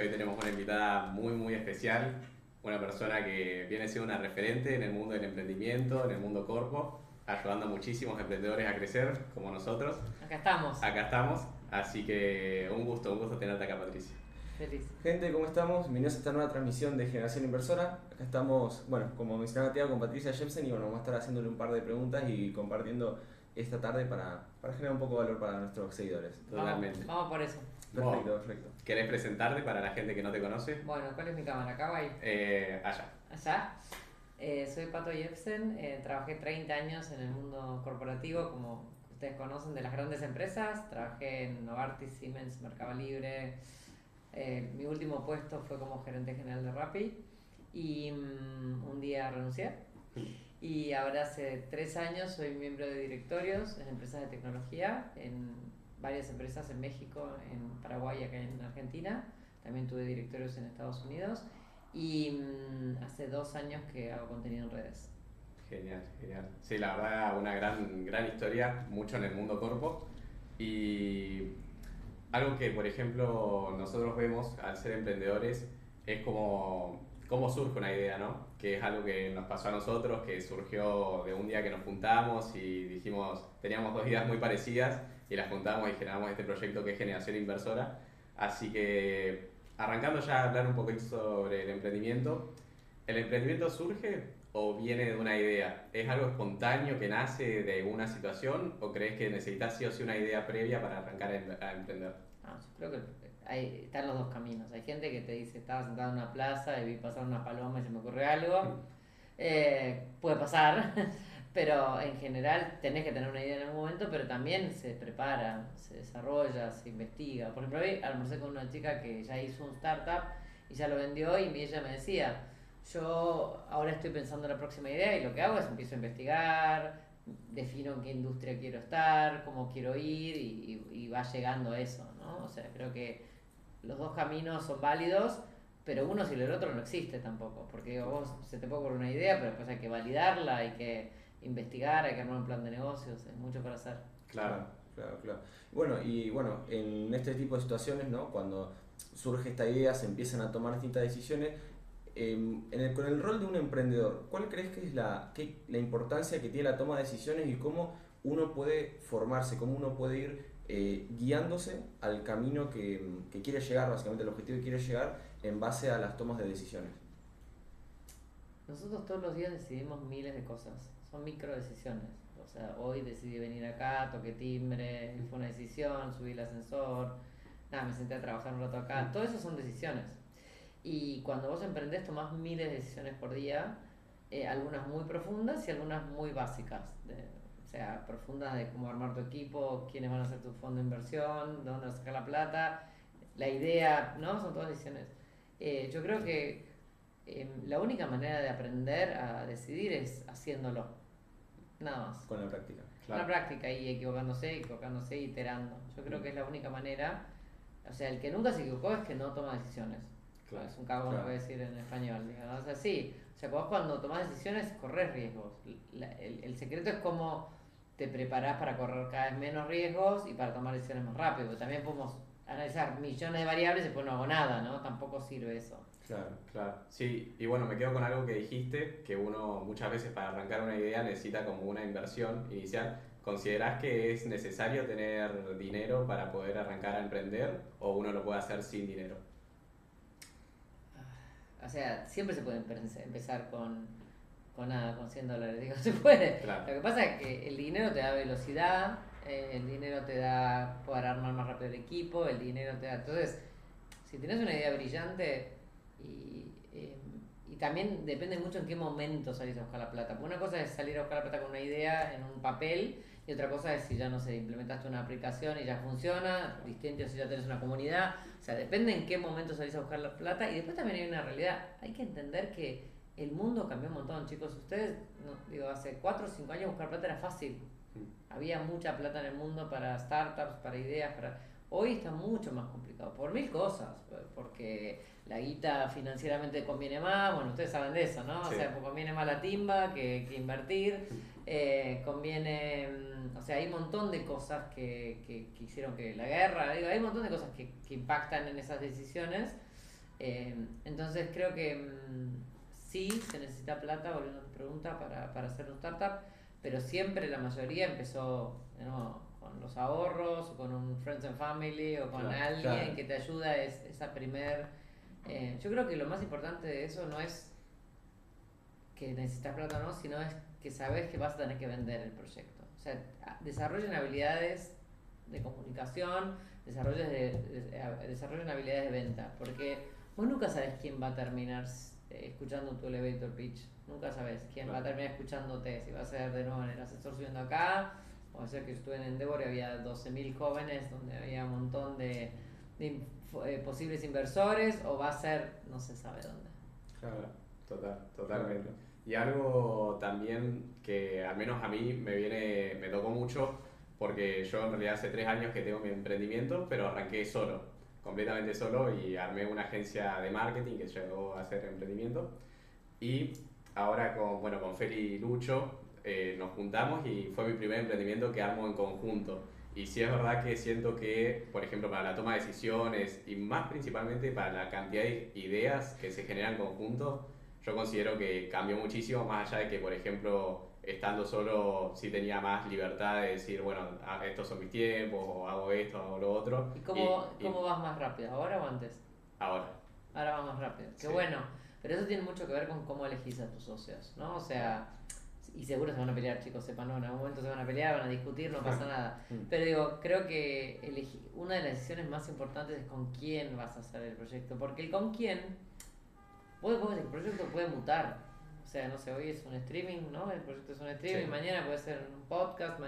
Hoy tenemos una invitada muy, muy especial, una persona que viene siendo una referente en el mundo del emprendimiento, en el mundo corpo, ayudando a muchísimos emprendedores a crecer, como nosotros. Acá estamos. Acá estamos, así que un gusto tenerte acá, Patricia. Feliz. Gente, ¿cómo estamos? Bienvenidos a esta nueva transmisión de Generación Inversora. Acá estamos, bueno, como mencionaba Tiago, con Patricia Jepsen y bueno, vamos a estar haciéndole un par de preguntas y compartiendo esta tarde para generar un poco de valor para nuestros seguidores. Totalmente. Vamos por eso. Perfecto, perfecto. ¿Querés presentarte para la gente que no te conoce? Bueno, ¿cuál es mi cámara? ¿Acá o ahí? Allá. Allá. Soy Pato Jepsen, trabajé 30 años en el mundo corporativo, como ustedes conocen, de las grandes empresas. Trabajé en Novartis, Siemens, Mercado Libre. Mi último puesto fue como gerente general de Rappi y un día renuncié. Y ahora hace 3 años soy miembro de directorios en empresas de tecnología, en varias empresas en México, en Paraguay y acá en Argentina. También tuve directorios en Estados Unidos y hace 2 años que hago contenido en redes. Genial, genial. Sí, la verdad, una gran historia, mucho en el mundo corpo. Y algo que, por ejemplo, nosotros vemos al ser emprendedores es como cómo surge una idea, ¿no? Que es algo que nos pasó a nosotros, que surgió de un día que nos juntamos y dijimos, teníamos 2 ideas muy parecidas y las juntamos y generamos este proyecto que es Generación Inversora. Así que, arrancando ya a hablar un poquito sobre ¿el emprendimiento surge o viene de una idea? ¿Es algo espontáneo que nace de una situación o crees que necesitas sí o sí una idea previa para arrancar a emprender? Yo creo que están los dos caminos. Hay gente que te dice, estaba sentado en una plaza y vi pasar una paloma y se me ocurrió algo. Puede pasar, pero en general tenés que tener una idea en algún momento, pero también se prepara, se desarrolla, se investiga. Por ejemplo, hoy almorcé con una chica que ya hizo un startup y ya lo vendió y ella me decía, yo ahora estoy pensando en la próxima idea y lo que hago es empiezo a investigar, defino en qué industria quiero estar, cómo quiero ir y va llegando a eso, ¿no? O sea, creo que los dos caminos son válidos, pero uno sin el otro no existe tampoco, porque digo, vos se te puede ocurrir una idea, pero después hay que validarla, hay que investigar, hay que armar un plan de negocios, hay mucho para hacer. Claro. Claro. Bueno, en este tipo de situaciones, ¿no? Cuando surge esta idea, se empiezan a tomar distintas decisiones. Con el rol de un emprendedor, ¿cuál crees que es la importancia que tiene la toma de decisiones y cómo uno puede formarse, cómo uno puede ir guiándose al camino que quiere llegar, básicamente el objetivo que quiere llegar en base a las tomas de decisiones? Nosotros todos los días decidimos miles de cosas, son micro decisiones. O sea, hoy decidí venir acá, toqué timbre, fue una decisión, subí el ascensor, nada, me senté a trabajar un rato acá, todo eso son decisiones. Y cuando vos emprendés tomás miles de decisiones por día, algunas muy profundas y algunas muy básicas. O sea, profundas de cómo armar tu equipo, quiénes van a ser tu fondo de inversión, de dónde vas a sacar la plata, la idea, ¿no? Son todas decisiones. Yo creo que la única manera de aprender a decidir es haciéndolo, nada más. Con la práctica. Con la práctica y equivocándose, iterando. Yo creo que es la única manera. O sea, el que nunca se equivocó es que no toma decisiones. Claro, Es un cagón, claro. lo voy a decir en español. Digamos. O sea, sí. O sea, vos cuando tomás decisiones corres riesgos. El secreto es cómo te preparás para correr cada vez menos riesgos y para tomar decisiones más rápido. También podemos analizar millones de variables y después no hago nada, ¿no? Tampoco sirve eso. Claro. Sí, y bueno, me quedo con algo que dijiste, que uno muchas veces para arrancar una idea necesita como una inversión inicial. ¿Considerás que es necesario tener dinero para poder arrancar a emprender o uno lo puede hacer sin dinero? O sea, siempre se puede empezar con nada, con $100. Digo, se puede. Claro. Lo que pasa es que el dinero te da velocidad, el dinero te da poder armar más rápido el equipo, el dinero te da. Entonces, si tienes una idea brillante y también depende mucho en qué momento salís a buscar la plata. Porque una cosa es salir a buscar la plata con una idea en un papel y otra cosa es si ya no sé, implementaste una aplicación y ya funciona, distinto si ya tenés una comunidad. O sea, depende en qué momento salís a buscar la plata y después también hay una realidad. Hay que entender que el mundo cambió un montón, chicos. Ustedes, no, digo, hace 4 o 5 años buscar plata era fácil. Había mucha plata en el mundo para startups, para ideas, para... Hoy está mucho más complicado, por mil cosas, porque la guita financieramente conviene más, bueno, ustedes saben de eso, ¿no? Sí. O sea, pues conviene más la timba que invertir, conviene, o sea, hay un montón de cosas que hicieron que la guerra, digo, hay un montón de cosas que impactan en esas decisiones Entonces creo que sí se necesita plata, volviendo a tu pregunta, para hacer un startup, pero siempre la mayoría empezó, ¿no?, con los ahorros, o con un friends and family, o con Claro, alguien claro. que te ayuda, esa primer... yo creo que lo más importante de eso no es que necesitas plata o no, sino es que sabes que vas a tener que vender el proyecto. O sea, desarrollen habilidades de comunicación, desarrollen habilidades de venta, porque vos nunca sabes quién va a terminar escuchando tu elevator pitch, nunca sabes quién va a terminar escuchándote, si va a ser de nuevo en el asesor subiendo acá, o va a ser que yo estuve en Endeavor y había 12.000 jóvenes donde había un montón de posibles inversores, o va a ser no se sabe dónde. Claro, totalmente. Y algo también que al menos a mí me tocó mucho, porque yo en realidad hace 3 años que tengo mi emprendimiento, pero arranqué solo, completamente solo, y armé una agencia de marketing que llegó a hacer emprendimiento. Y ahora con Feli y Lucho nos juntamos y fue mi primer emprendimiento que armo en conjunto. Y sí es verdad que siento que, por ejemplo, para la toma de decisiones y más principalmente para la cantidad de ideas que se generan en conjunto, yo considero que cambió muchísimo, más allá de que, por ejemplo, estando solo sí tenía más libertad de decir, bueno, estos son mis tiempos, o hago esto, hago lo otro. ¿Y cómo vas más rápido, ahora o antes? Ahora. Ahora va más rápido. Qué Sí. bueno. Pero eso tiene mucho que ver con cómo elegís a tus socios, ¿no? O sea, y seguro se van a pelear, chicos, sepan, ¿no? En algún momento se van a pelear, van a discutir, no pasa nada. Pero digo, creo que una de las decisiones más importantes es con quién vas a hacer el proyecto. Porque el con quién, el proyecto puede mutar. O sea, no sé, hoy es un streaming, ¿no? El proyecto es un streaming, Sí. mañana puede ser un podcast,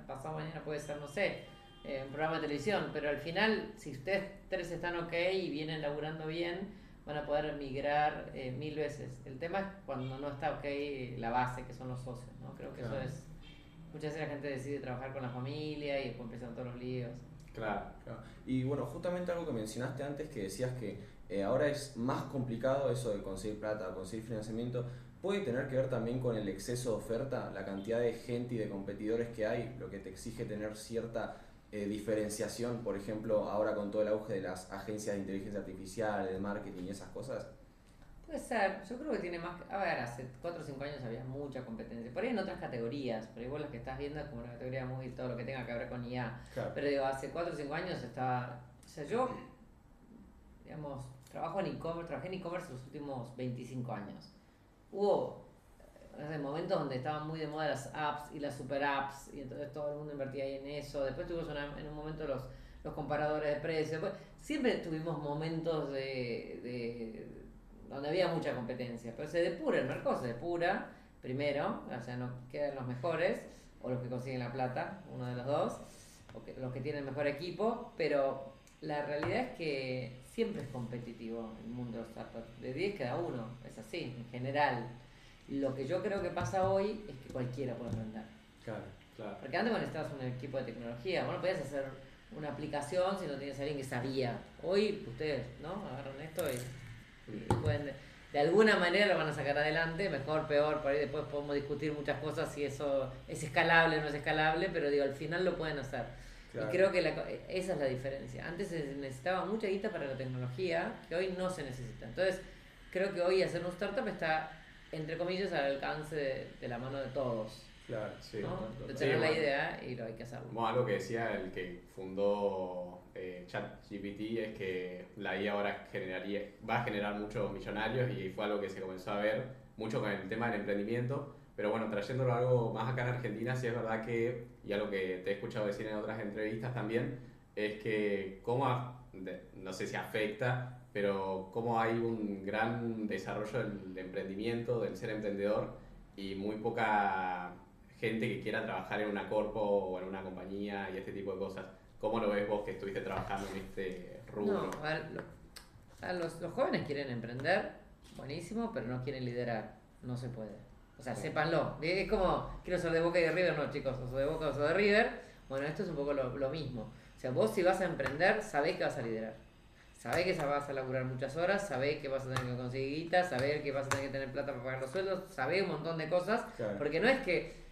pasado mañana puede ser, no sé, un programa de televisión. Pero al final, si ustedes tres están ok y vienen laburando bien, van a poder migrar 1000 veces. El tema es cuando no está ok la base, que son los socios, ¿no? Creo que Claro. eso es... Muchas veces la gente decide trabajar con la familia y después empiezan todos los líos. Claro. Claro. Y bueno, justamente algo que mencionaste antes, que decías que ahora es más complicado eso de conseguir plata, conseguir financiamiento, puede tener que ver también con el exceso de oferta, la cantidad de gente y de competidores que hay, lo que te exige tener cierta diferenciación, por ejemplo, ahora con todo el auge de las agencias de inteligencia artificial, de marketing y esas cosas. Puede ser, yo creo que tiene más... A ver, hace 4 o 5 años había mucha competencia. Por ahí en otras categorías, por ahí vos las que estás viendo es como una categoría muy todo lo que tenga que ver con IA. Claro. Pero digo, hace 4 o 5 años estaba... O sea, yo, digamos, trabajé en e-commerce los últimos 25 años. Hubo momentos donde estaban muy de moda las apps y las super apps, y entonces todo el mundo invertía ahí en eso. Después tuvimos en un momento los comparadores de precios. Siempre tuvimos momentos donde había mucha competencia, pero se depura, el mercado se depura primero, o sea, no quedan los mejores, o los que consiguen la plata, uno de los dos, o los que tienen el mejor equipo, pero la realidad es que siempre es competitivo el mundo de los startups, de 10 queda uno, es así, en general. Lo que yo creo que pasa hoy es que cualquiera puede emprender. Claro. Claro. Porque antes necesitabas un equipo de tecnología, vos no podías hacer una aplicación si no tenías a alguien que sabía. Hoy ustedes, ¿no? Agarran esto y pueden, de alguna manera lo van a sacar adelante, mejor, peor, por ahí después podemos discutir muchas cosas si eso es escalable o no es escalable, pero digo, al final lo pueden hacer. Claro. Y creo que esa es la diferencia. Antes se necesitaba mucha guita para la tecnología, que hoy no se necesita. Entonces, creo que hoy hacer un startup está, entre comillas, al alcance de la mano de todos. Claro, Sí. ¿no? De Sí, tener la bueno. idea y lo hay que hacerlo. Como algo que decía el que fundó ChatGPT es que la IA ahora va a generar muchos millonarios, y fue algo que se comenzó a ver mucho con el tema del emprendimiento. Pero bueno, trayéndolo a algo más acá en Argentina, sí es verdad que, y algo que te he escuchado decir en otras entrevistas también, es que no sé si afecta, pero cómo hay un gran desarrollo del emprendimiento, del ser emprendedor, y muy poca gente que quiera trabajar en una corpo o en una compañía y este tipo de cosas. ¿Cómo lo ves vos que estuviste trabajando en este rubro? No, los jóvenes quieren emprender, buenísimo, pero no quieren liderar. No se puede. O sea, sépanlo. Es como, quiero ser de Boca y de River, no, chicos, o sos de Boca o sos de River. Bueno, esto es un poco lo mismo. O sea, vos si vas a emprender, sabés que vas a liderar. Sabés que vas a laburar muchas horas, sabés que vas a tener que conseguir guita, sabés que vas a tener que tener plata para pagar los sueldos, sabés un montón de cosas. Claro. Porque no es que...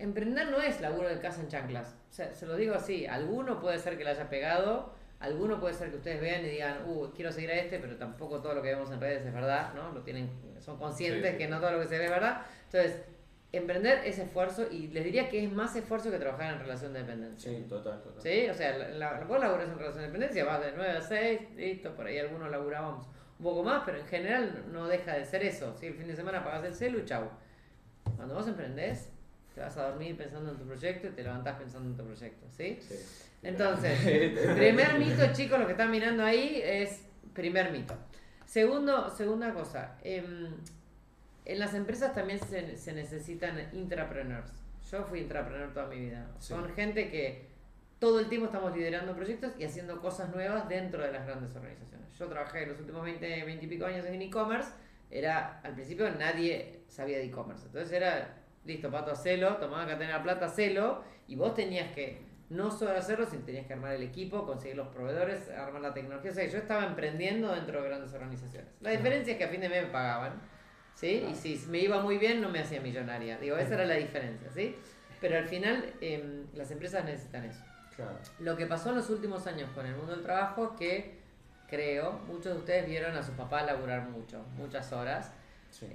Emprender no es laburo de casa en chanclas. O sea, se lo digo así, alguno puede ser que le haya pegado, Alguno puede ser que ustedes vean y digan, quiero seguir a este, pero tampoco todo lo que vemos en redes es verdad, ¿no? Son conscientes que no todo lo que se ve es verdad. Entonces, emprender es esfuerzo y les diría que es más esfuerzo que trabajar en relación de dependencia. Sí, total. ¿Sí? O sea, vos laburás en relación de dependencia, vas de 9 a 6, listo, por ahí algunos laburábamos un poco más, pero en general no deja de ser eso. ¿Sí? El fin de semana pagás el celu y chau. Cuando vos emprendés, te vas a dormir pensando en tu proyecto y te levantás pensando en tu proyecto, ¿sí? Sí. Entonces, primer mito, chicos, lo que están mirando ahí es primer mito. Segunda cosa, en las empresas también se necesitan intrapreneurs. Yo fui intrapreneur toda mi vida. Sí. Son gente que todo el tiempo estamos liderando proyectos y haciendo cosas nuevas dentro de las grandes organizaciones. Yo trabajé los últimos 20 y pico años en e-commerce. Al principio nadie sabía de e-commerce. Entonces era, listo, Pato, hacelo, tomaba que tener la plata, hacelo. Y vos tenías que no solo hacerlo, sino tenías que armar el equipo, conseguir los proveedores, armar la tecnología. O sea, yo estaba emprendiendo dentro de grandes organizaciones. La diferencia es que a fin de mes me pagaban, ¿sí? Y si me iba muy bien, no me hacía millonaria. Digo, esa era la diferencia, ¿sí? Pero al final, las empresas necesitan eso. Claro. Lo que pasó en los últimos años con el mundo del trabajo es que, creo, muchos de ustedes vieron a sus papás laburar muchas horas, Sí.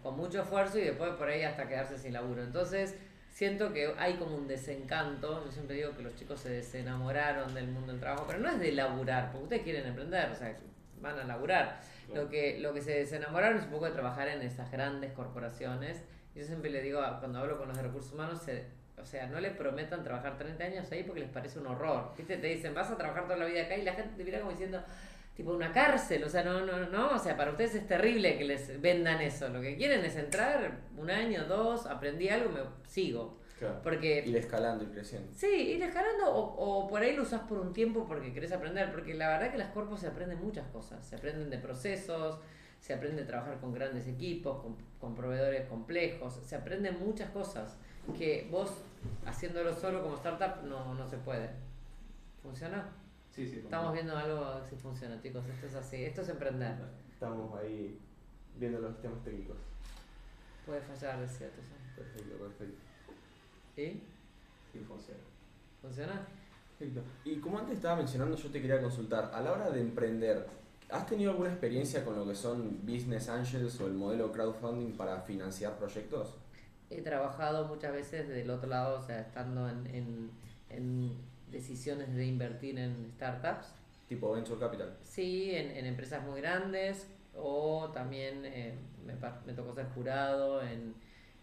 con mucho esfuerzo y después por ahí hasta quedarse sin laburo. Entonces, siento que hay como un desencanto. Yo siempre digo que los chicos se desenamoraron del mundo del trabajo, pero no es de laburar, porque ustedes quieren emprender, o sea, van a laburar. Claro. Lo que se desenamoraron es un poco de trabajar en esas grandes corporaciones. Yo siempre le digo, cuando hablo con los de recursos humanos, o sea, no les prometan trabajar 30 años ahí porque les parece un horror. ¿Viste? Te dicen, vas a trabajar toda la vida acá y la gente te mira como diciendo, tipo una cárcel. O sea, no. O sea, para ustedes es terrible que les vendan eso. Lo que quieren es entrar, 1 año, 2, aprendí algo, me sigo. Claro. Porque Ir escalando y creciendo. sí, ir escalando o por ahí lo usás por un tiempo porque querés aprender, porque la verdad que las corpos se aprenden muchas cosas, se aprenden de procesos, se aprende a trabajar con grandes equipos, con proveedores complejos, se aprenden muchas cosas que vos haciéndolo solo como startup no se puede. ¿Funciona? Sí. Estamos viendo algo si funciona, chicos, esto es así, esto es emprender. Estamos ahí viendo los temas técnicos. Puede fallar, es cierto. ¿Sí? Perfecto. ¿Y? Sí, funciona. ¿Funciona? Perfecto. Y como antes estaba mencionando, yo te quería consultar, a la hora de emprender, ¿has tenido alguna experiencia con lo que son Business Angels o el modelo crowdfunding para financiar proyectos? He trabajado muchas veces del otro lado, o sea, estando en decisiones de invertir en startups. Tipo Venture Capital. Sí, en empresas muy grandes o también me tocó ser jurado en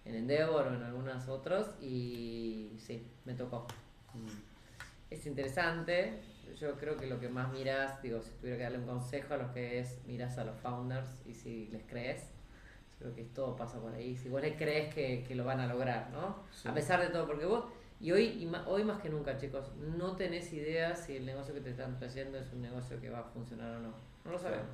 Endeavor o en algunos otros y sí, me tocó. Es interesante, yo creo que lo que más miras, digo, si tuviera que darle un consejo a los que miras a los founders y si les crees, yo creo que todo pasa por ahí, si vos les crees que lo van a lograr, ¿no? Sí. A pesar de todo, porque vos, y hoy más que nunca, chicos, no tenés idea si el negocio que te están trayendo es un negocio que va a funcionar o no, no lo sabemos.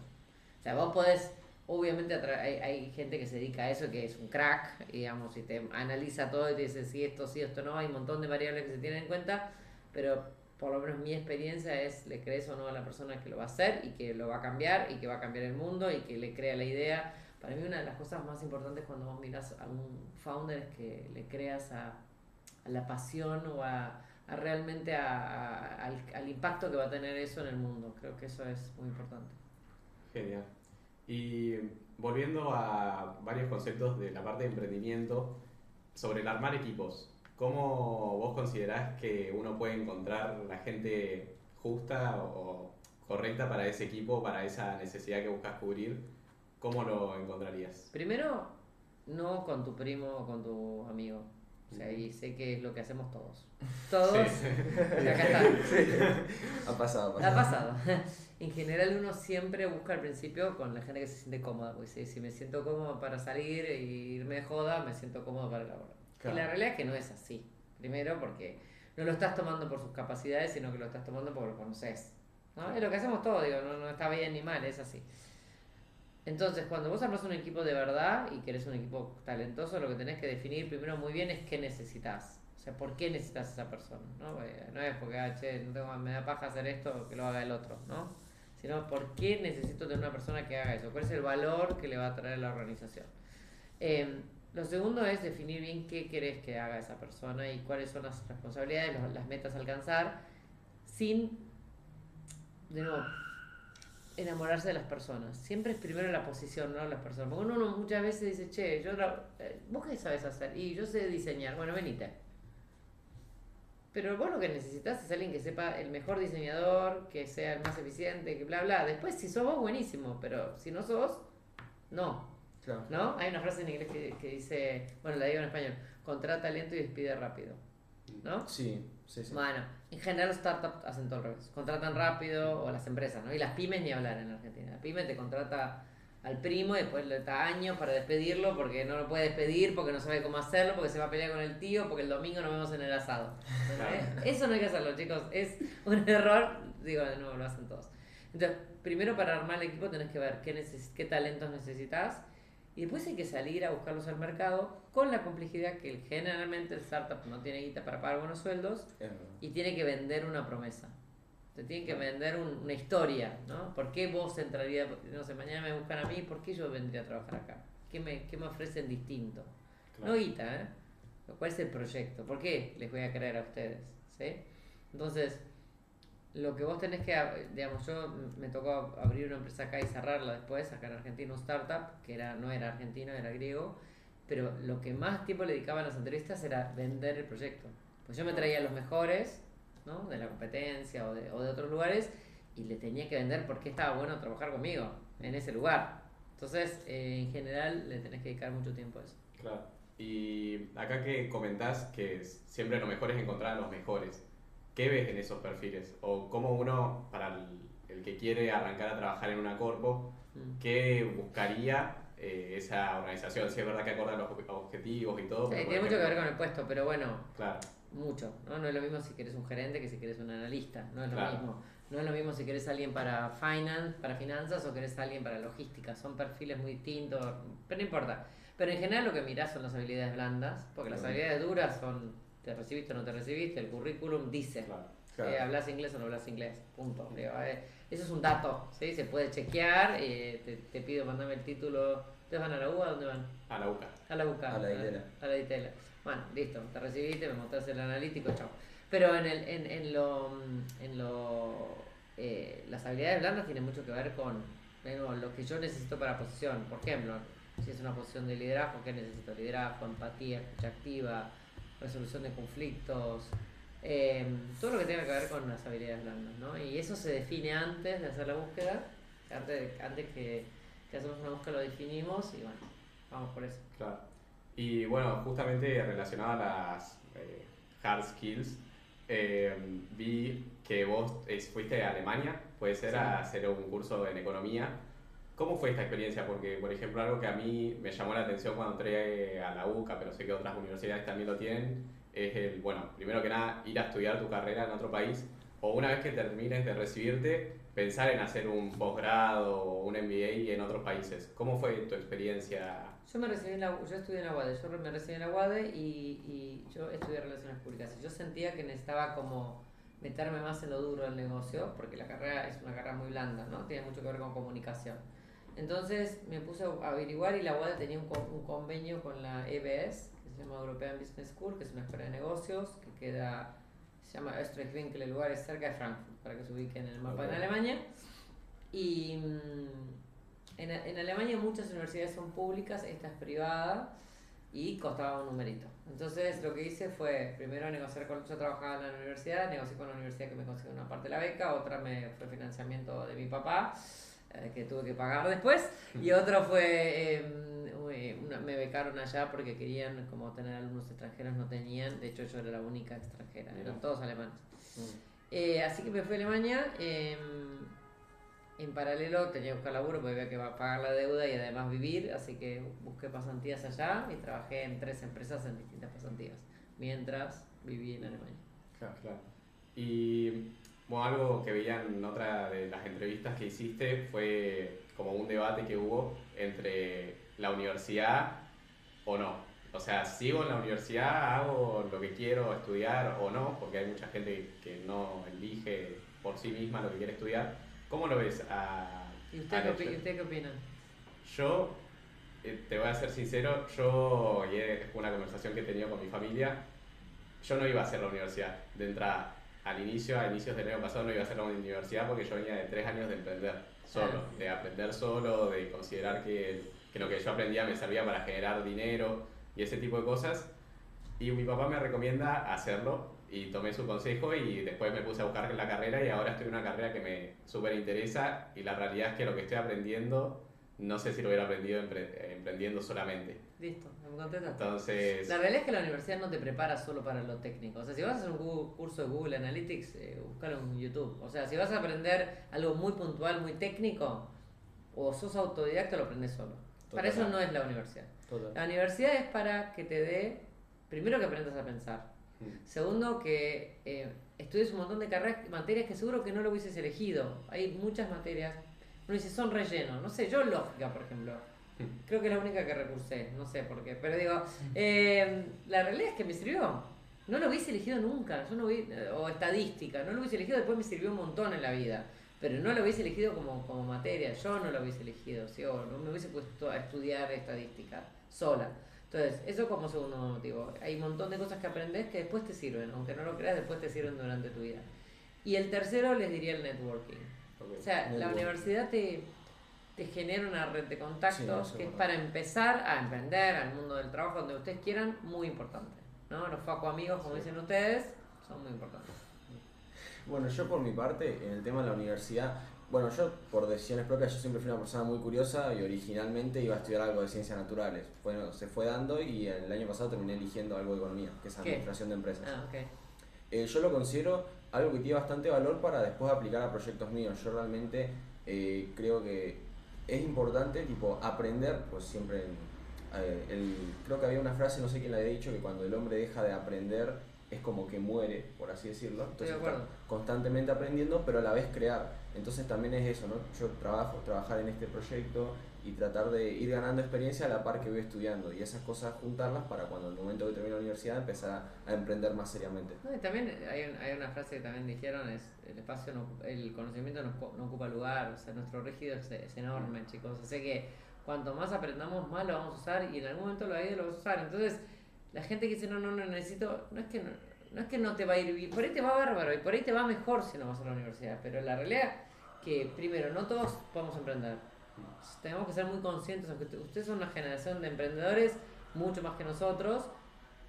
O sea, vos podés, obviamente hay gente que se dedica a eso, que es un crack, digamos, y te analiza todo y te dice sí, esto no, hay un montón de variables que se tienen en cuenta, pero por lo menos mi experiencia es, le crees o no a la persona que lo va a hacer y que lo va a cambiar y que va a cambiar el mundo y que le crea la idea. Para mí una de las cosas más importantes cuando vos miras a un founder es que le creas a la pasión o a realmente al impacto que va a tener eso en el mundo. Creo que eso es muy importante. Genial. Y volviendo a varios conceptos de la parte de emprendimiento, sobre el armar equipos, ¿cómo vos considerás que uno puede encontrar la gente justa o correcta para ese equipo, para esa necesidad que buscas cubrir? ¿Cómo lo encontrarías? Primero, no con tu primo o con tu amigo. O sea, y sé que es lo que hacemos todos. Todos. Sí. Y acá está. Sí. Ha pasado. Ha pasado. En general uno siempre busca al principio con la gente que se siente cómoda. Pues si me siento cómodo para salir e irme de joda, me siento cómodo para laborar. Claro. Y la realidad es que no es así. Primero porque no lo estás tomando por sus capacidades, sino que lo estás tomando porque lo conoces. ¿No? Es lo que hacemos todos, digo, no está bien ni mal, es así. Entonces, cuando vos armas un equipo de verdad y querés un equipo talentoso, lo que tenés que definir primero muy bien es qué necesitas. O sea, ¿por qué necesitas a esa persona? No es porque, me da paja hacer esto, que lo haga el otro, ¿no? Sino, ¿por qué necesito tener una persona que haga eso? ¿Cuál es el valor que le va a traer a la organización? Lo segundo es definir bien qué querés que haga esa persona y cuáles son las responsabilidades, las metas a alcanzar, sin de nuevo, enamorarse de las personas. Siempre es primero la posición, no las personas. Porque uno muchas veces dice, che, ¿vos qué sabes hacer? Y yo sé diseñar. Bueno, venite. Pero vos lo que necesitas es alguien que sepa el mejor diseñador, que sea el más eficiente, que bla, bla. Después, si sos vos, buenísimo. Pero si no sos, no. Claro. ¿No? Hay una frase en inglés que dice, bueno, la digo en español, contrata lento y despide rápido. ¿No? Sí, sí, sí. Bueno, en general los startups hacen todo al revés. Contratan rápido, o las empresas, ¿no? Y las pymes ni hablar en Argentina. La pyme te contrata al primo y después le da años para despedirlo porque no lo puede despedir, porque no sabe cómo hacerlo, porque se va a pelear con el tío, porque el domingo nos vemos en el asado. Eso no hay que hacerlo, chicos. Es un error. Digo, de nuevo, lo hacen todos. Entonces, primero para armar el equipo tenés que ver qué talentos necesitas. Y después hay que salir a buscarlos al mercado con la complejidad que generalmente el startup no tiene guita para pagar buenos sueldos y tiene que vender una promesa. Te tiene que vender una historia, ¿no? ¿Por qué vos entrarías, no sé, mañana me buscan a mí, ¿por qué yo vendría a trabajar acá? ¿Qué me ofrecen distinto? Claro. No guita, ¿eh? ¿Cuál es el proyecto? ¿Por qué les voy a creer a ustedes? ¿Sí? Entonces, lo que vos tenés que, digamos, yo me tocó abrir una empresa acá y cerrarla después, acá en Argentina, un startup, que no era argentino, era griego, pero lo que más tiempo le dedicaba a las entrevistas era vender el proyecto. Pues yo me traía a los mejores, ¿no? De la competencia o de otros lugares, y le tenía que vender por qué estaba bueno trabajar conmigo en ese lugar. Entonces, en general, le tenés que dedicar mucho tiempo a eso. Claro. Y acá que comentás que siempre lo mejor es encontrar a los mejores. ¿Qué ves en esos perfiles? O cómo uno, para el que quiere arrancar a trabajar en una corpo, ¿qué buscaría esa organización? Si es verdad que acorda los objetivos y todo. Sí, tiene mucho que ver con el puesto, pero bueno, claro. Mucho, ¿no? No es lo mismo si querés un gerente que si querés un analista, no es lo Claro. mismo. No es lo mismo si querés alguien para finanzas o querés alguien para logística, son perfiles muy distintos, pero no importa. Pero en general lo que mirás son las habilidades blandas, porque las habilidades duras son te recibiste o no te recibiste, el currículum dice, Claro. ¿hablas inglés o no hablas inglés? Punto. Eso es un dato, ¿sí? Se puede chequear, te pido mandame el título. ¿Ustedes van a la UBA? ¿A dónde van? A la UCA. A la UCA. A la Itela. A la Itela. Bueno, listo, te recibiste, me montaste el analítico, chao. Pero las habilidades blandas tienen mucho que ver con lo que yo necesito para posición. Por ejemplo, si es una posición de liderazgo, ¿qué necesito? Liderazgo, empatía, escucha activa, resolución de conflictos, todo lo que tenga que ver con las habilidades blandas, ¿no? Y eso se define antes de hacer la búsqueda, antes que hacemos una búsqueda lo definimos y bueno, vamos por eso. Claro. Y bueno, justamente relacionado a las hard skills, vi que vos fuiste a Alemania, puede ser, Sí. a hacer un curso en economía. ¿Cómo fue esta experiencia? Porque, por ejemplo, algo que a mí me llamó la atención cuando entré a la UCA, pero sé que otras universidades también lo tienen, es bueno, primero que nada, ir a estudiar tu carrera en otro país, o una vez que termines de recibirte, pensar en hacer un posgrado o un MBA en otros países. ¿Cómo fue tu experiencia? Yo estudié en la UADE, yo me recibí en la UADE y yo estudié Relaciones Públicas. Y yo sentía que necesitaba como meterme más en lo duro del negocio, porque la carrera es una carrera muy blanda, ¿no? Tiene mucho que ver con comunicación. Entonces me puse a averiguar y la UADE tenía un convenio con la EBS, que se llama European Business School, que es una escuela de negocios, que se llama Österreich-Winkel, el lugar es cerca de Frankfurt, para que se ubiquen en el mapa de Alemania. Y en Alemania muchas universidades son públicas, esta es privada y costaba un numerito. Entonces lo que hice fue primero negociar yo trabajaba en la universidad, negocié con la universidad que me consiguió una parte de la beca, otra me fue financiamiento de mi papá, que tuve que pagar después, y otro fue, me becaron allá porque querían como tener alumnos extranjeros, no tenían, de hecho yo era la única extranjera, eran todos alemanes. Así que me fui a Alemania. En paralelo tenía que buscar laburo porque había que pagar la deuda y además vivir, así que busqué pasantías allá y trabajé en 3 empresas en distintas pasantías, mientras viví en Alemania. Claro, claro. Y bueno, algo que veía en otra de las entrevistas que hiciste fue como un debate que hubo entre la universidad o no. O sea, sigo en la universidad, hago lo que quiero estudiar o no, porque hay mucha gente que no elige por sí misma lo que quiere estudiar. ¿Cómo lo ves ¿Y usted qué opina? Yo, te voy a ser sincero, y es una conversación que he tenido con mi familia, yo no iba a hacer la universidad de entrada. a inicios del año pasado no iba a hacer la universidad porque yo venía de 3 años de emprender solo, Claro. de aprender solo, de considerar que lo que yo aprendía me servía para generar dinero y ese tipo de cosas. Y mi papá me recomienda hacerlo y tomé su consejo y después me puse a buscar la carrera y ahora estoy en una carrera que me súper interesa y la realidad es que lo que estoy aprendiendo no sé si lo hubiera aprendido emprendiendo solamente. Listo, me contestaste. Entonces, La realidad es que la universidad no te prepara solo para lo técnico. O sea, si vas a hacer un curso de Google Analytics, búscalo en YouTube. O sea, si vas a aprender algo muy puntual, muy técnico, o sos autodidacta, lo aprendes solo. Para eso no es la universidad. Total. La universidad es para que te dé, primero que aprendas a pensar. Segundo, que estudies un montón de carreras, materias que seguro que no lo hubieses elegido. Hay muchas materias, uno dice, son relleno. No sé, yo lógica, por ejemplo. Creo que es la única que recursé, no sé por qué. Pero digo, la realidad es que me sirvió. No lo hubiese elegido nunca. Yo no o estadística, no lo hubiese elegido, después me sirvió un montón en la vida. Pero no lo hubiese elegido como materia, yo no lo hubiese elegido, ¿sí? O no me hubiese puesto a estudiar estadística sola. Entonces, eso como segundo motivo. Hay un montón de cosas que aprendes que después te sirven, aunque no lo creas, después te sirven durante tu vida. Y el tercero les diría el networking. O sea, la universidad te genera una red de contactos que es para empezar a emprender al mundo del trabajo donde ustedes quieran, muy importante, ¿no? Los faco amigos, como dicen ustedes, son muy importantes. Bueno, yo por mi parte, en el tema de la universidad, bueno, yo por decisiones propias, yo siempre fui una persona muy curiosa y originalmente iba a estudiar algo de ciencias naturales. Bueno, se fue dando y el año pasado terminé eligiendo algo de economía, que es administración de empresas. Ah, okay. Yo lo considero algo que tiene bastante valor para después aplicar a proyectos míos. Yo realmente creo que es importante tipo aprender, pues siempre creo que había una frase, no sé quién la había dicho, que cuando el hombre deja de aprender es como que muere, por así decirlo. Entonces está constantemente aprendiendo, pero a la vez crear. Entonces también es eso, ¿no? Yo trabajar en este proyecto y tratar de ir ganando experiencia a la par que voy estudiando y esas cosas juntarlas para cuando el momento que termine la universidad empezar a emprender más seriamente. No, y también hay una frase que también dijeron, es el espacio, el conocimiento no ocupa lugar, o sea, nuestro rígido es enorme, chicos. Así que cuanto más aprendamos, más lo vamos a usar y en algún momento la vida lo vas a usar. Entonces, la gente que dice, no necesito, no es que no te va a ir bien, por ahí te va bárbaro y por ahí te va mejor si no vas a la universidad, pero la realidad que primero, no todos podemos emprender. Tenemos que ser muy conscientes, aunque ustedes son una generación de emprendedores, mucho más que nosotros,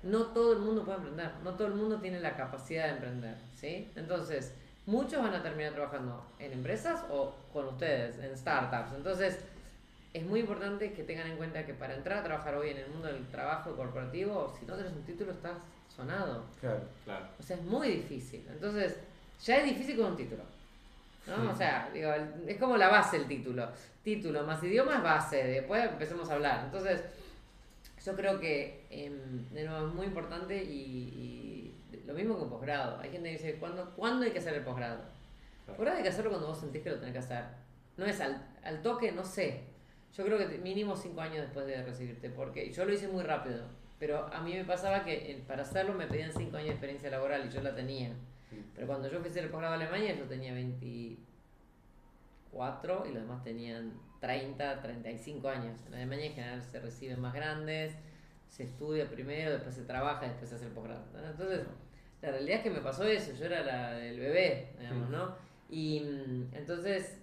no todo el mundo puede emprender, no todo el mundo tiene la capacidad de emprender, ¿sí? Entonces, muchos van a terminar trabajando en empresas o con ustedes, en startups. Entonces, es muy importante que tengan en cuenta que para entrar a trabajar hoy en el mundo del trabajo corporativo, si no tienes un título estás sonado. Claro. O sea, es muy difícil. Entonces, ya es difícil con un título, ¿no? O sea, digo, es como la base el título. Título más idioma es base, después empecemos a hablar. Entonces, yo creo que de nuevo es muy importante y lo mismo que un posgrado. Hay gente que dice, ¿cuándo hay que hacer el posgrado? El posgrado hay que hacerlo cuando vos sentís que lo tenés que hacer. No es al toque, no sé. Yo creo que mínimo 5 años después de recibirte, porque yo lo hice muy rápido. Pero a mí me pasaba que para hacerlo me pedían 5 años de experiencia laboral y yo la tenía. Pero cuando yo fui a hacer el posgrado a Alemania, yo tenía 24 y los demás tenían 30, 35 años. En Alemania en general se reciben más grandes, se estudia primero, después se trabaja, después se hace el posgrado. Entonces, la realidad es que me pasó eso, yo era el bebé, digamos, ¿no? Y entonces,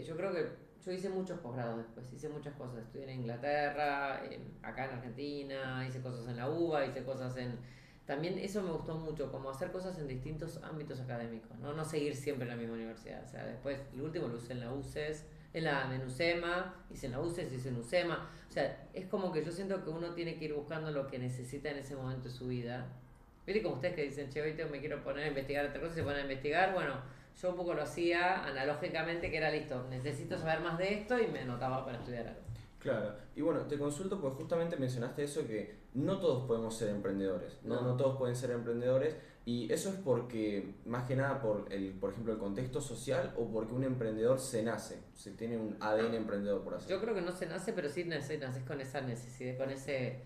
yo creo que yo hice muchos posgrados después, hice muchas cosas. Estudié en Inglaterra, acá en Argentina, hice cosas en la UBA, hice cosas en... También eso me gustó mucho, como hacer cosas en distintos ámbitos académicos, no seguir siempre en la misma universidad. O sea, después, el último lo usé en la UCES, en UCEMA, hice en la UCES, hice en UCEMA. O sea, es como que yo siento que uno tiene que ir buscando lo que necesita en ese momento de su vida. ¿Viste como ustedes que dicen, che, hoy me quiero poner a investigar otra cosa y se ponen a investigar? Bueno, yo un poco lo hacía analógicamente, que era listo, necesito saber más de esto y me anotaba para estudiar algo. Claro, y bueno, te consulto porque justamente mencionaste eso, que no todos podemos ser emprendedores, no todos pueden ser emprendedores, y eso es porque, más que nada por ejemplo, el contexto social, o porque un emprendedor se nace, se tiene un ADN emprendedor, por así decirlo. Yo creo que no se nace, pero sí naces con esa necesidad, con ese,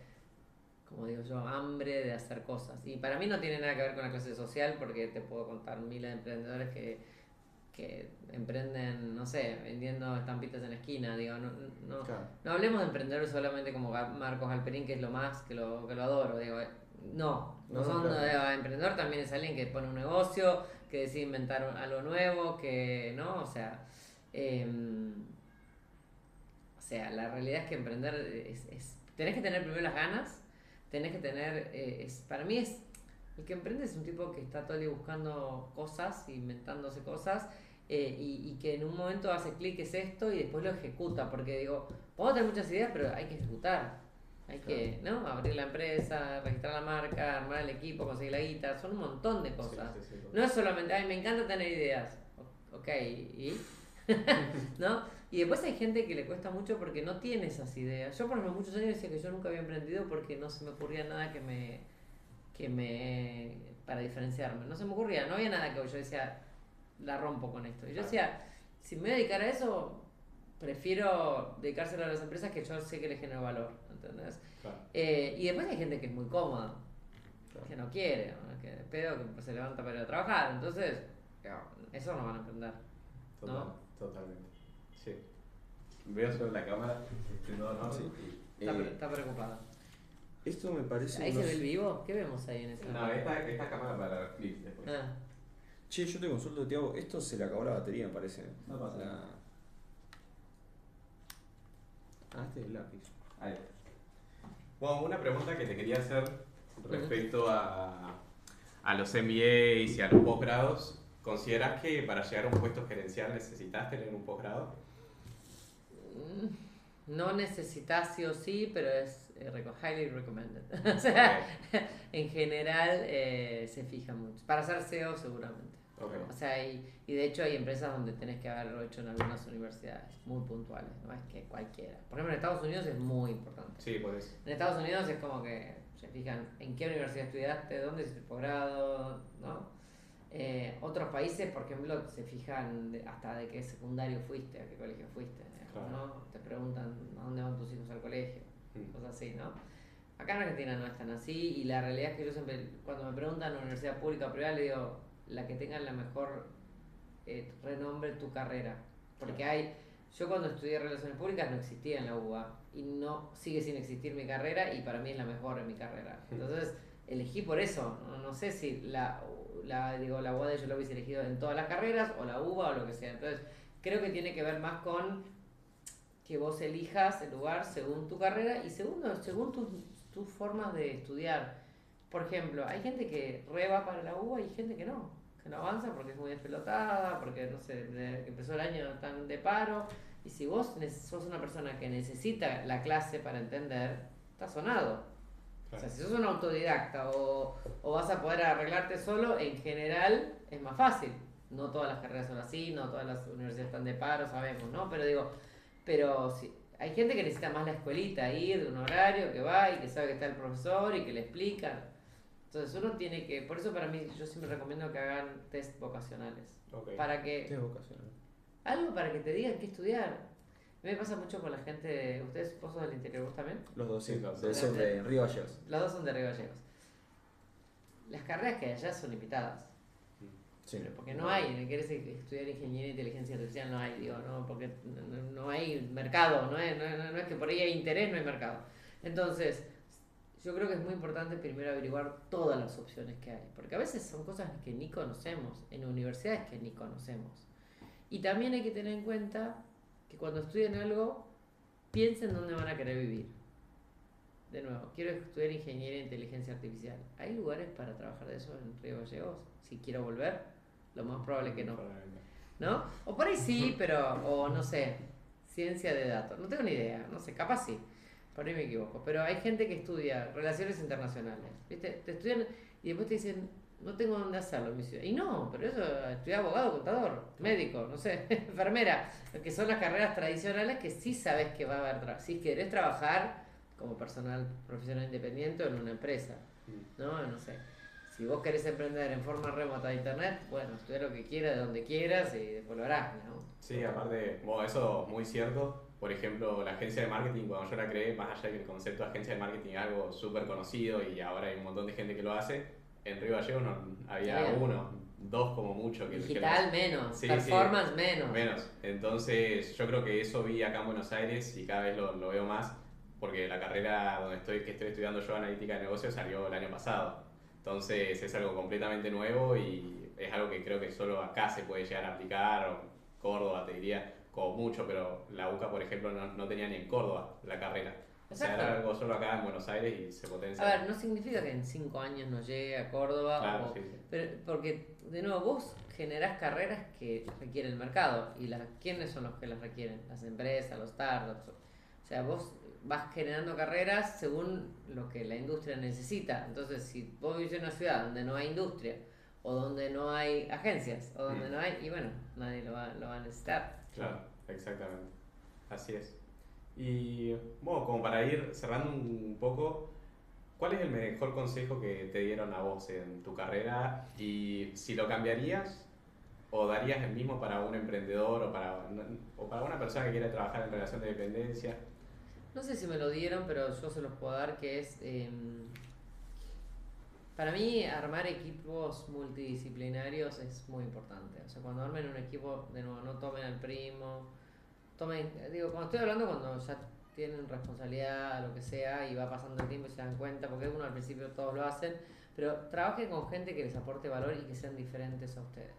como digo yo, hambre de hacer cosas. Y para mí no tiene nada que ver con la clase social, porque te puedo contar miles de emprendedores que emprenden, no sé, vendiendo estampitas en la esquina, digo, no hablemos de emprendedores solamente como Marcos Alperín, que es lo más, que lo adoro, digo, no son emprendedor, también es alguien que pone un negocio, que decide inventar algo nuevo, que, ¿no? O sea, la realidad es que emprender tenés que tener primero las ganas, tenés que tener, para mí el que emprende es un tipo que está todo el día buscando cosas, inventándose cosas, y que en un momento hace clic, es esto, y después lo ejecuta, porque digo, podemos tener muchas ideas, pero hay que ejecutar. Hay que, ¿no? Abrir la empresa, registrar la marca, armar el equipo, conseguir la guita, son un montón de cosas. Sí, No es solamente, ay, me encanta tener ideas. Ok, ¿y? ¿No? Y después hay gente que le cuesta mucho porque no tiene esas ideas. Yo por muchos años decía que yo nunca había emprendido porque no se me ocurría nada para diferenciarme. No se me ocurría, no había nada que yo decía, la rompo con esto. Y yo decía, si me voy a dedicar a eso, prefiero dedicárselo a las empresas que yo sé que les genero valor, ¿entendés? Claro. Y después hay gente que es muy cómoda, que no quiere, ¿no? Que de pedo que se levanta para ir a trabajar, entonces eso no van a emprender. Totalmente. Sí. Veo sobre la cámara. Sí. Está preocupada. Esto me parece... ¿Ahí se ve el vivo? ¿Qué vemos ahí en esa? No, esta cámara para los clips después. Che, yo te consulto, Tiago, esto se le acabó la batería, me parece. No pasa nada. Este es el lápiz. Ahí. Bueno, una pregunta que te quería hacer respecto a los MBAs y a los posgrados. ¿Consideras que para llegar a un puesto gerencial necesitas tener un posgrado? No necesitas sí o sí, pero es highly recommended. O sea, en general se fija mucho. Para ser CEO seguramente. Okay. O sea, y de hecho hay empresas donde tenés que haberlo hecho en algunas universidades muy puntuales, no es que cualquiera. Por ejemplo, en Estados Unidos es muy importante. Sí, por eso. En Estados Unidos es como que se fijan en qué universidad estudiaste, dónde hiciste el posgrado, ¿no? Otros países, por ejemplo, se fijan hasta de qué secundario fuiste, a qué colegio fuiste, claro. ¿no? Te preguntan a dónde van tus hijos al colegio, cosas así, ¿no? Acá en Argentina no es tan así, y la realidad es que yo siempre, cuando me preguntan universidad pública o privada, le digo, la que tenga la mejor renombre tu carrera. Porque yo cuando estudié Relaciones Públicas no existía en la UBA, y no sigue sin existir mi carrera, y para mí es la mejor en mi carrera. Entonces, elegí por eso, no sé si la UAD yo lo hubiese elegido en todas las carreras, o la UBA, o lo que sea. Entonces, creo que tiene que ver más con que vos elijas el lugar según tu carrera, y segundo, según tus formas de estudiar. Por ejemplo, hay gente que va para la UBA y hay gente que no avanza porque es muy despelotada, porque no sé, desde que empezó el año están de paro. Y si vos sos una persona que necesita la clase para entender, estás sonado. Claro. O sea, si sos un autodidacta o vas a poder arreglarte solo, en general es más fácil. No todas las carreras son así, no todas las universidades están de paro, sabemos, ¿no? Pero si, hay gente que necesita más la escuelita, ir de un horario, que va y que sabe que está el profesor y que le explica. Entonces uno tiene que, por eso para mí yo siempre recomiendo que hagan test vocacionales. Okay. Para que... ¿Test vocacional? Algo para que te digan qué estudiar. A mí me pasa mucho con la gente, ¿ustedes vos sos del interior, vos también? Los dos, sí, los son de Río Gallegos. Los dos son de Río Gallegos. Las carreras que hay allá son limitadas. Sí. Porque no hay, querés estudiar ingeniería e inteligencia artificial, no hay, digo, no, porque no hay mercado, no es que por ahí hay interés, no hay mercado. Entonces, yo creo que es muy importante primero averiguar todas las opciones que hay, porque a veces son cosas que ni conocemos, en universidades que ni conocemos. Y también hay que tener en cuenta que cuando estudien algo, piensen dónde van a querer vivir. De nuevo, quiero estudiar ingeniería e inteligencia artificial. ¿Hay lugares para trabajar de eso en Río Gallegos? Si quiero volver, lo más probable que no. ¿No? O por ahí sí, pero, o no sé, ciencia de datos. No tengo ni idea, no sé, capaz sí. Por ahí me equivoco. Pero hay gente que estudia relaciones internacionales. ¿Viste? Te estudian y después te dicen, no tengo dónde hacerlo en mi ciudad. Y no, pero eso, estudia abogado, contador, médico, no sé, enfermera. Que son las carreras tradicionales que sí sabes que va a haber trabajo. Si querés trabajar como personal profesional independiente o en una empresa. No sé. Si vos querés emprender en forma remota de internet, bueno, estudia lo que quieras, de donde quieras y después lo harás, ¿no? Sí, aparte, bueno, eso es muy cierto. Por ejemplo, la agencia de marketing, cuando yo la creé, más allá de que el concepto de agencia de marketing es algo súper conocido y ahora hay un montón de gente que lo hace, en Río Gallegos no había uno, dos como mucho. Digital menos, sí, performance sí, menos. Entonces, yo creo que eso vi acá en Buenos Aires y cada vez lo veo más, porque la carrera que estoy estudiando yo, analítica de negocios, salió el año pasado. Entonces es algo completamente nuevo y es algo que creo que solo acá se puede llegar a aplicar, o Córdoba te diría, como mucho, pero la UCA, por ejemplo, no tenía ni en Córdoba la carrera. O sea, Exacto. era algo solo acá en Buenos Aires y se potencia. A ver, no significa que en 5 años no llegue a Córdoba, Claro, sí, sí. pero porque, de nuevo, vos generás carreras que requiere el mercado. ¿Y quiénes son los que las requieren? Las empresas, los startups. O sea, vos vas generando carreras según lo que la industria necesita. Entonces, si vos vivís en una ciudad donde no hay industria, o donde no hay agencias, o donde no hay, y bueno, nadie lo va a necesitar. Claro, exactamente. Así es. Y bueno, como para ir cerrando un poco, ¿cuál es el mejor consejo que te dieron a vos en tu carrera? Y si lo cambiarías o darías el mismo para un emprendedor o para una persona que quiere trabajar en relación de dependencia. No sé si me lo dieron, pero yo se los puedo dar, que es, para mí, armar equipos multidisciplinarios es muy importante. O sea, cuando armen un equipo, de nuevo, no tomen al primo, cuando estoy hablando, cuando ya tienen responsabilidad, lo que sea, y va pasando el tiempo y se dan cuenta, porque uno al principio todos lo hacen, pero trabajen con gente que les aporte valor y que sean diferentes a ustedes.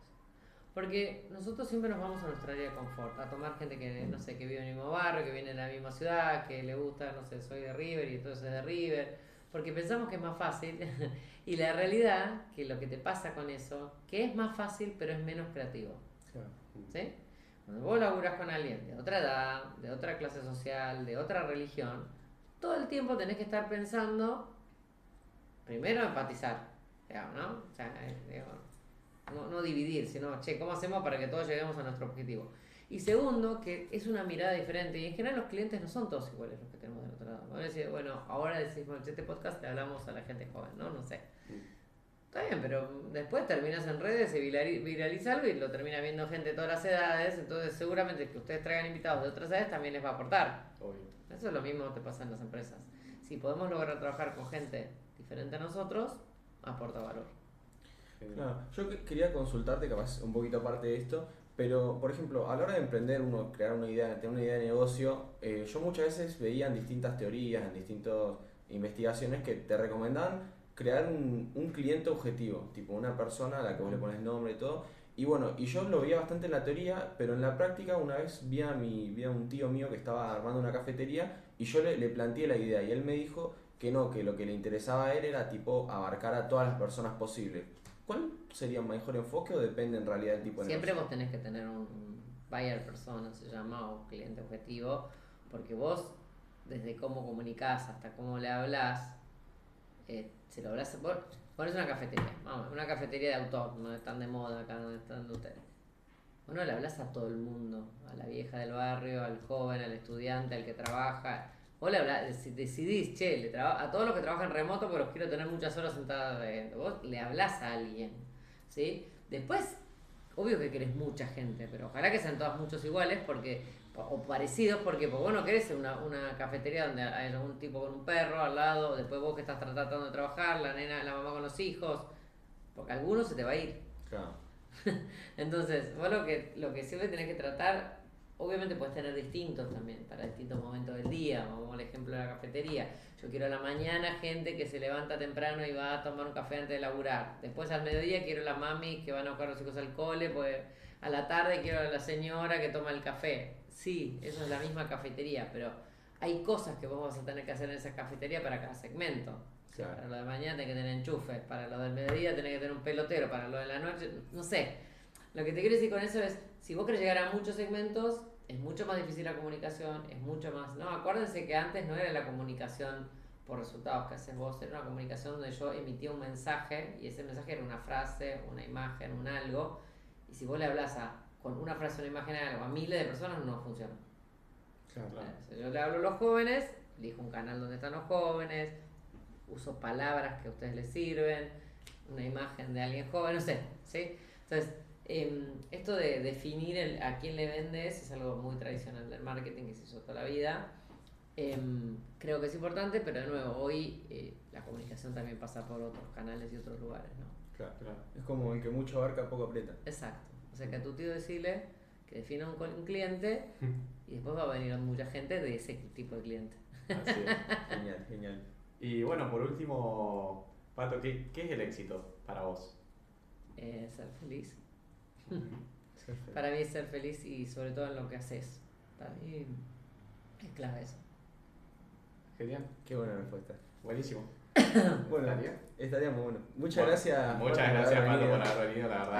Porque nosotros siempre nos vamos a nuestra área de confort, a tomar gente que, no sé, que vive en el mismo barrio, que viene de la misma ciudad, que le gusta, no sé, soy de River y entonces es de River, porque pensamos que es más fácil. Y la realidad, que lo que te pasa con eso, que es más fácil, pero es menos creativo. Claro. ¿Sí? Cuando vos laburás con alguien de otra edad, de otra clase social, de otra religión, todo el tiempo tenés que estar pensando, primero empatizar, digamos, ¿no? O sea, no dividir, sino, che, ¿cómo hacemos para que todos lleguemos a nuestro objetivo? Y segundo, que es una mirada diferente. Y en general los clientes no son todos iguales los que tenemos del otro lado. Bueno, ahora decimos, este podcast le hablamos a la gente joven, ¿no? No sé. Está bien, pero después terminas en redes, se viraliza algo y lo termina viendo gente de todas las edades. Entonces seguramente que ustedes traigan invitados de otras edades también les va a aportar. Obvio. Eso es lo mismo que te pasa en las empresas. Si podemos lograr trabajar con gente diferente a nosotros, aporta valor. Claro, quería consultarte, capaz un poquito aparte de esto, pero por ejemplo, a la hora de emprender, uno crear una idea, tener una idea de negocio, yo muchas veces veía en distintas teorías, en distintas investigaciones que te recomendaban crear un cliente objetivo, tipo una persona a la que vos le pones nombre y todo. Y bueno, y yo lo veía bastante en la teoría, pero en la práctica una vez vi a un tío mío que estaba armando una cafetería y yo le planteé la idea y él me dijo que no, que lo que le interesaba a él era tipo abarcar a todas las personas posibles. ¿Cuál sería un mejor enfoque o depende en realidad del tipo de Siempre negocio? vos tenés que tener un buyer persona, se llama, o cliente objetivo, porque vos, desde cómo comunicás hasta cómo le hablas, se lo hablas, vos pones una cafetería, vamos, una cafetería de autor, no están de moda acá donde están ustedes. Vos no le hablas a todo el mundo, a la vieja del barrio, al joven, al estudiante, al que trabaja. Vos le hablás, decidís, che, a todos los que trabajan remoto, porque los quiero tener muchas horas sentadas adentro. Vos le hablás a alguien, ¿sí? Después, obvio que querés mucha gente, pero ojalá que sean todas muchos iguales, o parecidos, porque vos no querés una cafetería donde hay algún tipo con un perro al lado, después vos que estás tratando de trabajar, la nena, la mamá con los hijos, porque alguno se te va a ir. Claro. Entonces, vos lo que siempre tenés que tratar, obviamente puedes tener distintos también, para distintos momentos del día, como el ejemplo de la cafetería. Yo quiero a la mañana gente que se levanta temprano y va a tomar un café antes de laburar. Después al mediodía quiero a la mami que van a buscar a los hijos al cole, pues a la tarde quiero a la señora que toma el café. Sí, eso es la misma cafetería, pero hay cosas que vos vas a tener que hacer en esa cafetería para cada segmento. Claro. Para lo de mañana tenés que tener enchufes, para lo del mediodía tenés que tener un pelotero, para lo de la noche, no sé. Lo que te quiero decir con eso es, si vos querés llegar a muchos segmentos, es mucho más difícil la comunicación, es mucho más... No, acuérdense que antes no era la comunicación por resultados que haces vos, era una comunicación donde yo emitía un mensaje y ese mensaje era una frase, una imagen, un algo, y si vos le hablas con una frase, una imagen, algo a miles de personas, no funciona. Claro. Si yo le hablo a los jóvenes, elijo un canal donde están los jóvenes, uso palabras que a ustedes les sirven, una imagen de alguien joven, no sé, ¿sí? Entonces, esto de definir a quién le vendes es algo muy tradicional del marketing que se hizo toda la vida. Creo que es importante, pero de nuevo, hoy la comunicación también pasa por otros canales y otros lugares, ¿no? Claro. Es como el que mucho abarca, poco aprieta. Exacto. O sea, que a tu tío decirle que defina un cliente y después va a venir mucha gente de ese tipo de cliente. Así es. Genial, genial. Y bueno, por último, Pato, ¿qué es el éxito para vos? Ser feliz. Para mí es ser feliz y sobre todo en lo que haces. Para mí es clave eso. Genial. Qué buena respuesta. Buenísimo. Bueno, ¿Estaría? estaría muy bueno. Muchas Bueno, gracias. Muchas Juan, por gracias, haber Pato, venido. por haber venido, la verdad.